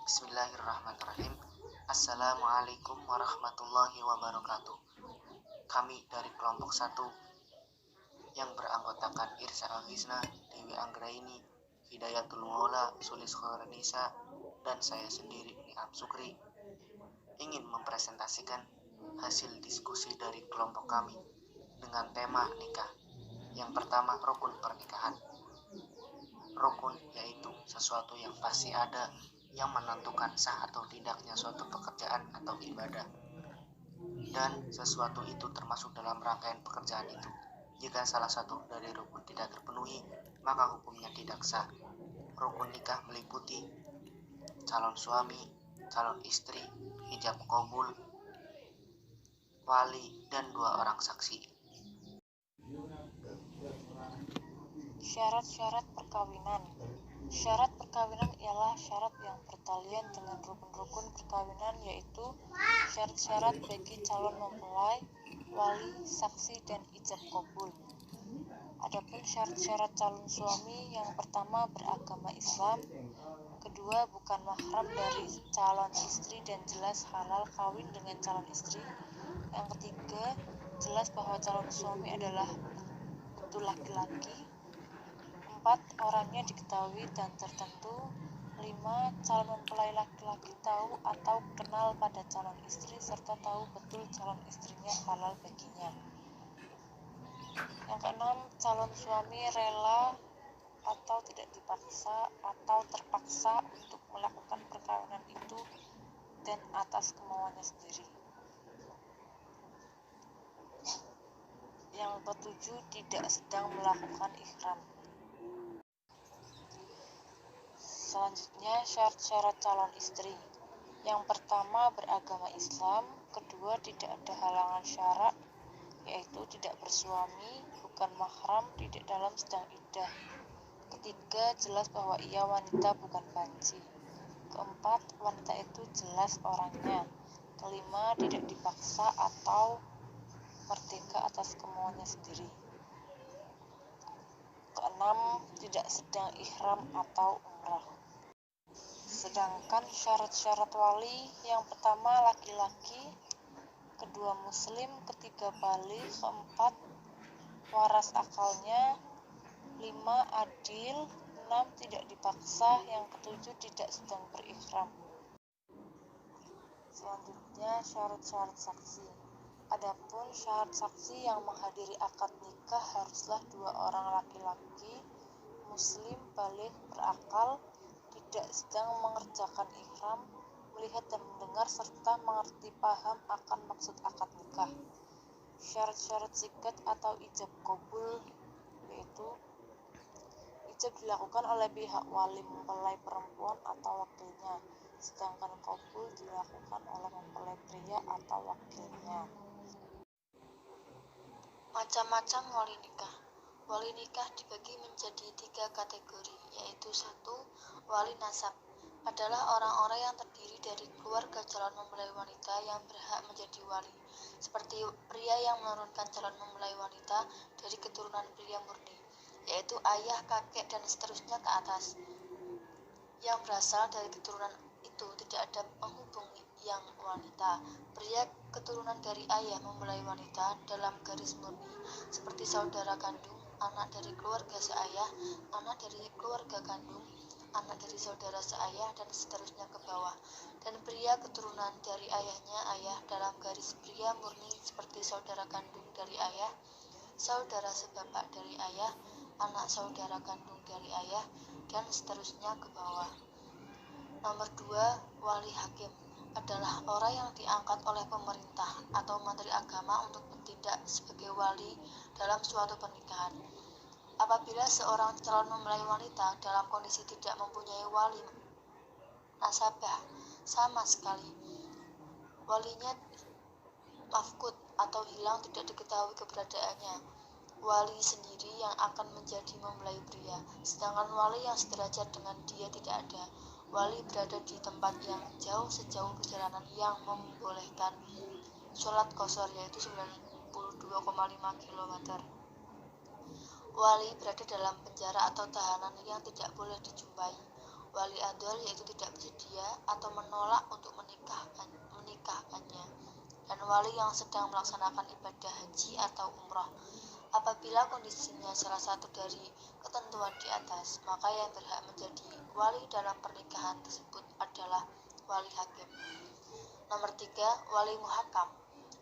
Bismillahirrahmanirrahim. Assalamualaikum warahmatullahi wabarakatuh. Kami dari kelompok 1 yang beranggotakan Irsa Aghisna, Dewi Anggraini, Hidayatul Maula, Sulis Khorenisa, dan saya sendiri Niam Sukri ingin mempresentasikan hasil diskusi dari kelompok kami dengan tema nikah. Yang pertama, rukun pernikahan. Rukun yaitu sesuatu yang pasti ada yang menentukan sah atau tidaknya suatu pekerjaan atau ibadah, dan sesuatu itu termasuk dalam rangkaian pekerjaan itu. Jika salah satu dari rukun tidak terpenuhi, maka hukumnya tidak sah. Rukun nikah meliputi calon suami, calon istri, ijab qabul, wali, dan 2 orang saksi. Syarat-syarat perkawinan. Syarat perkawinan ialah syarat yang bertalian dengan rukun-rukun perkawinan, yaitu syarat-syarat bagi calon mempelai, wali, saksi, dan ijab qabul. Adapun syarat-syarat calon suami, yang pertama beragama Islam, kedua bukan mahram dari calon istri dan jelas halal kawin dengan calon istri, yang ketiga jelas bahwa calon suami adalah betul laki-laki, 4. Orangnya diketahui dan tertentu, 5. Calon mempelai laki-laki tahu atau kenal pada calon istri serta tahu betul calon istrinya halal baginya. Yang keenam, calon suami rela atau tidak dipaksa atau terpaksa untuk melakukan perkawinan itu dan atas kemauannya sendiri. Yang ketujuh, tidak sedang melakukan ihram. Selanjutnya, syarat-syarat calon istri. Yang pertama beragama Islam, kedua tidak ada halangan syarak, yaitu tidak bersuami, bukan mahram, tidak dalam sedang iddah. Ketiga, jelas bahwa ia wanita bukan banci. Keempat, wanita itu jelas orangnya. Kelima, tidak dipaksa atau merdeka atas kemauannya sendiri. Keenam, tidak sedang ihram atau umrah. Sedangkan syarat-syarat wali, yang pertama laki-laki, kedua muslim, ketiga baligh, keempat waras akalnya, 5 adil, 6 tidak dipaksa, yang ketujuh tidak sedang berihram. Selanjutnya syarat-syarat saksi. Adapun syarat saksi yang menghadiri akad nikah haruslah 2 orang laki-laki, muslim, baligh, berakal, tidak sedang mengerjakan ihram, melihat dan mendengar serta mengerti paham akan maksud akad nikah. Syarat-syarat sikat atau ijab qabul, yaitu ijab dilakukan oleh pihak wali mempelai perempuan atau wakilnya, sedangkan qabul dilakukan oleh mempelai pria atau wakilnya. Macam-macam wali nikah. Wali nikah dibagi menjadi 3 kategori, yaitu 1. Wali nasab adalah orang-orang yang terdiri dari keluarga calon mempelai wanita yang berhak menjadi wali, seperti pria yang menurunkan calon mempelai wanita dari keturunan pria murni, yaitu ayah, kakek, dan seterusnya ke atas. Yang berasal dari keturunan itu tidak ada penghubung yang wanita. Pria keturunan dari ayah mempelai wanita dalam garis murni, seperti saudara kandung, anak dari keluarga seayah, anak dari keluarga kandung, anak dari saudara seayah, dan seterusnya ke bawah. Dan pria keturunan dari ayahnya ayah dalam garis pria murni, seperti saudara kandung dari ayah, saudara sebapak dari ayah, anak saudara kandung dari ayah, dan seterusnya ke bawah. Nomor 2, wali hakim adalah orang yang diangkat oleh pemerintah atau menteri agama untuk bertindak sebagai wali dalam suatu pernikahan. Apabila seorang calon mempelai wanita dalam kondisi tidak mempunyai wali nasabah sama sekali, walinya mafqud atau hilang, tidak diketahui keberadaannya, wali sendiri yang akan menjadi mempelai pria, sedangkan wali yang sederajat dengan dia tidak ada. Wali berada di tempat yang jauh sejauh perjalanan yang membolehkan sholat qashar, yaitu 92,5 km. Wali berada dalam penjara atau tahanan yang tidak boleh dijumpai. Wali adol, yaitu tidak bersedia atau menolak untuk menikahkannya, dan wali yang sedang melaksanakan ibadah haji atau umroh. Apabila kondisinya salah satu dari ketentuan di atas, maka yang berhak menjadi wali dalam pernikahan tersebut adalah wali hakim. Nomor 3, wali muhakam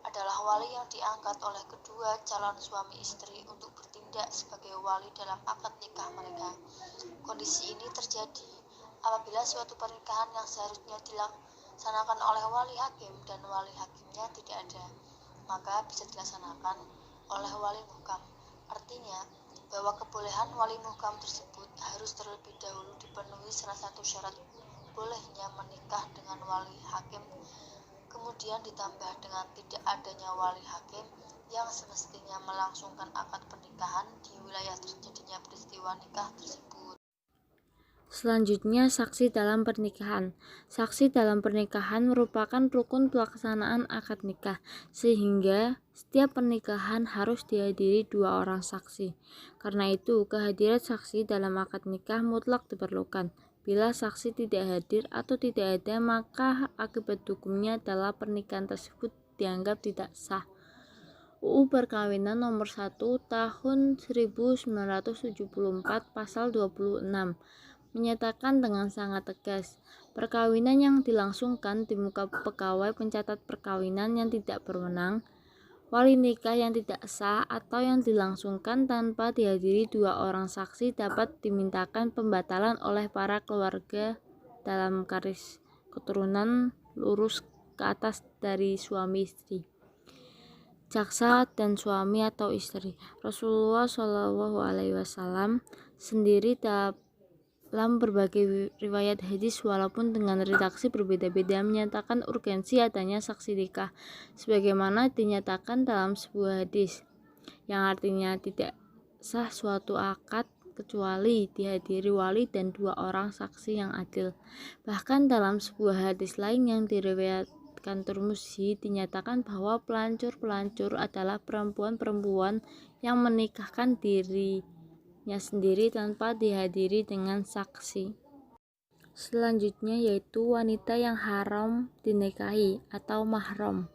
adalah wali yang diangkat oleh kedua calon suami istri untuk bertindak sebagai wali dalam akad nikah mereka. Kondisi ini terjadi apabila suatu pernikahan yang seharusnya dilaksanakan oleh wali hakim dan wali hakimnya tidak ada, maka bisa dilaksanakan oleh wali muhkam. Artinya bahwa kebolehan wali muhkam tersebut harus terlebih dahulu dipenuhi salah satu syarat bolehnya menikah dengan wali hakim, kemudian ditambah dengan tidak adanya wali hakim yang semestinya melangsungkan akad pernikahan di wilayah terjadinya peristiwa nikah tersebut. Selanjutnya, saksi dalam pernikahan. Saksi dalam pernikahan merupakan rukun pelaksanaan akad nikah, sehingga setiap pernikahan harus dihadiri 2 orang saksi. Karena itu, kehadiran saksi dalam akad nikah mutlak diperlukan. Bila saksi tidak hadir atau tidak ada, maka akibat hukumnya adalah pernikahan tersebut dianggap tidak sah. UU Perkawinan Nomor 1 Tahun 1974 Pasal 26 menyatakan dengan sangat tegas, perkawinan yang dilangsungkan di muka pegawai pencatat perkawinan yang tidak berwenang, wali nikah yang tidak sah, atau yang dilangsungkan tanpa dihadiri 2 orang saksi dapat dimintakan pembatalan oleh para keluarga dalam garis keturunan lurus ke atas dari suami istri, jaksa, dan suami atau istri. Rasulullah SAW sendiri dalam berbagai riwayat hadis walaupun dengan redaksi berbeda-beda menyatakan urgensi adanya saksi nikah, sebagaimana dinyatakan dalam sebuah hadis, yang artinya tidak sah suatu akad kecuali dihadiri wali dan 2 orang saksi yang adil. Bahkan dalam sebuah hadis lain yang diriwayatkan Tirmidzi dinyatakan bahwa pelacur adalah perempuan-perempuan yang menikahkan dirinya sendiri tanpa dihadiri dengan saksi. Selanjutnya yaitu wanita yang haram dinikahi atau mahram.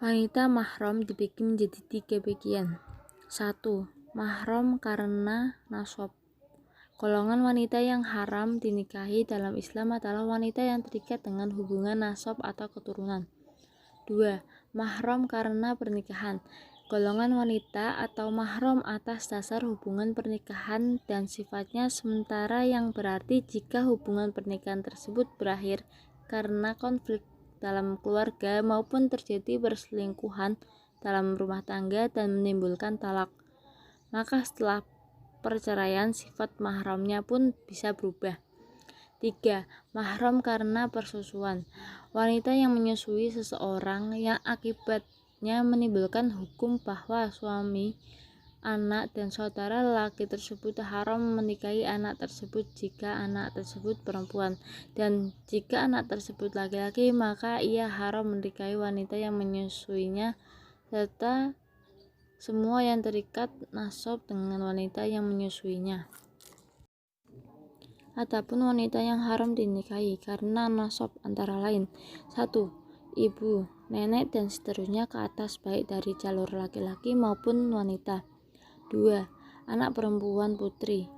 Wanita mahram dibagi menjadi 3 bagian. 1. Mahram karena nasab. Golongan wanita yang haram dinikahi dalam Islam adalah wanita yang terikat dengan hubungan nasab atau keturunan. 2. Mahram karena pernikahan. Golongan wanita atau mahram atas dasar hubungan pernikahan dan sifatnya sementara, yang berarti jika hubungan pernikahan tersebut berakhir karena konflik dalam keluarga maupun terjadi perselingkuhan dalam rumah tangga dan menimbulkan talak, maka setelah perceraian sifat mahramnya pun bisa berubah. 3. Mahram karena persusuan. Wanita yang menyusui seseorang yang akibatnya menimbulkan hukum bahwa suami, anak, dan saudara lelaki tersebut haram menikahi anak tersebut jika anak tersebut perempuan, dan jika anak tersebut laki-laki maka ia haram menikahi wanita yang menyusuinya, serta semua yang terikat nasab dengan wanita yang menyusuinya. Adapun wanita yang haram dinikahi karena nasab antara lain: 1. Ibu, nenek, dan seterusnya ke atas baik dari jalur laki-laki maupun wanita. 2. Anak perempuan putri,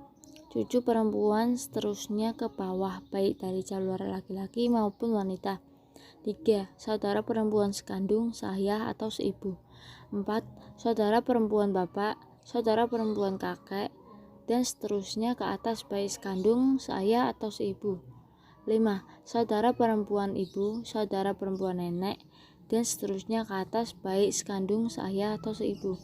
cucu perempuan, seterusnya ke bawah baik dari jalur laki-laki maupun wanita. 3. Saudara perempuan sekandung, seayah atau seibu. 4. Saudara perempuan bapak, saudara perempuan kakek, dan seterusnya ke atas baik sekandung, seayah atau seibu. 5. Saudara perempuan ibu, saudara perempuan nenek, dan seterusnya ke atas baik sekandung, seayah atau seibu.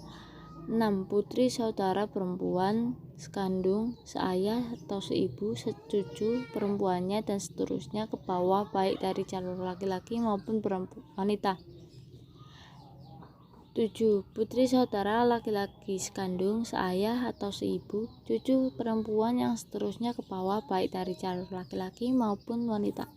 6. Putri saudara perempuan sekandung, seayah atau seibu, secucu perempuannya, dan seterusnya ke bawah baik dari jalur laki-laki maupun wanita. 7. Putri saudara laki-laki sekandung, seayah atau seibu, cucu perempuan, yang seterusnya ke bawah baik dari jalur laki-laki maupun wanita.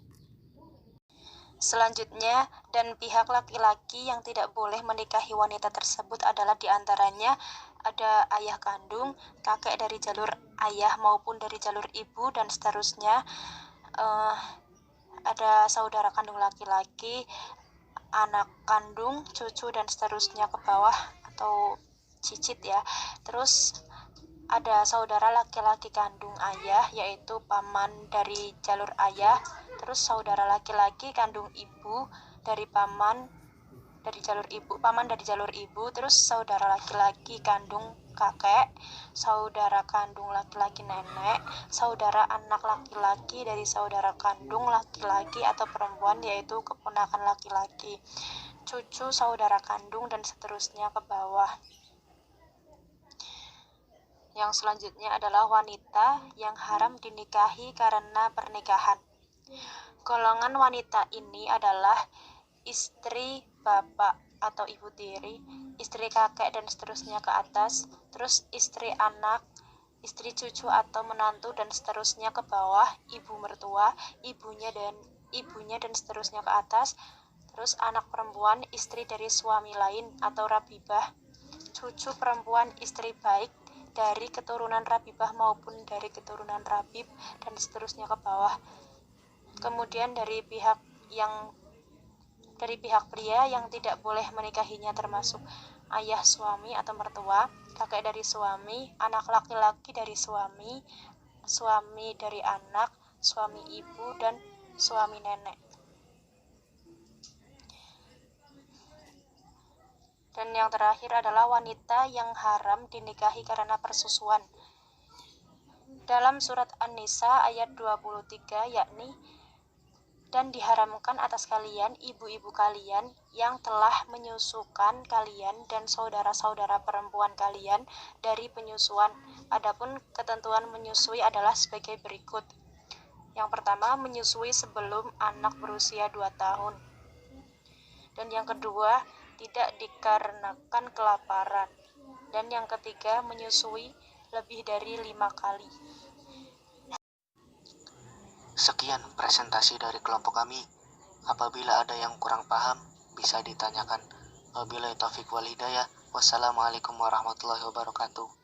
Selanjutnya, dan pihak laki-laki yang tidak boleh menikahi wanita tersebut adalah diantaranya ada ayah kandung, kakek dari jalur ayah maupun dari jalur ibu, dan seterusnya. ada saudara kandung laki-laki, anak kandung, cucu, dan seterusnya ke bawah atau cicit ya. Terus ada saudara laki-laki kandung ayah, yaitu paman dari jalur ayah. Terus saudara laki-laki kandung ibu dari paman dari jalur ibu. Terus saudara laki-laki kandung kakek, saudara kandung laki-laki nenek, saudara anak laki-laki dari saudara kandung laki-laki atau perempuan, yaitu keponakan laki-laki, cucu saudara kandung, dan seterusnya ke bawah. Yang selanjutnya adalah wanita yang haram dinikahi karena pernikahan. Golongan wanita ini adalah istri bapak atau ibu tiri, istri kakek, dan seterusnya ke atas, terus istri anak, istri cucu atau menantu, dan seterusnya ke bawah, ibu mertua, ibunya dan seterusnya ke atas, terus anak perempuan, istri dari suami lain atau rabibah, cucu perempuan, istri baik dari keturunan rabibah maupun dari keturunan rabib, dan seterusnya ke bawah. Kemudian dari pihak pria yang tidak boleh menikahinya termasuk ayah suami atau mertua, kakek dari suami, anak laki-laki dari suami, suami dari anak, suami ibu, dan suami nenek. Dan yang terakhir adalah wanita yang haram dinikahi karena persusuan. Dalam surat An-Nisa ayat 23, yakni, dan diharamkan atas kalian ibu-ibu kalian yang telah menyusukan kalian dan saudara-saudara perempuan kalian dari penyusuan. Adapun ketentuan menyusui adalah sebagai berikut. Yang pertama, menyusui sebelum anak berusia 2 tahun. Dan yang kedua, tidak dikarenakan kelaparan. Dan yang ketiga, menyusui lebih dari 5 kali. Sekian presentasi dari kelompok kami. Apabila ada yang kurang paham, bisa ditanyakan. Wabillahi taufiq wal hidayah. Wassalamualaikum warahmatullahi wabarakatuh.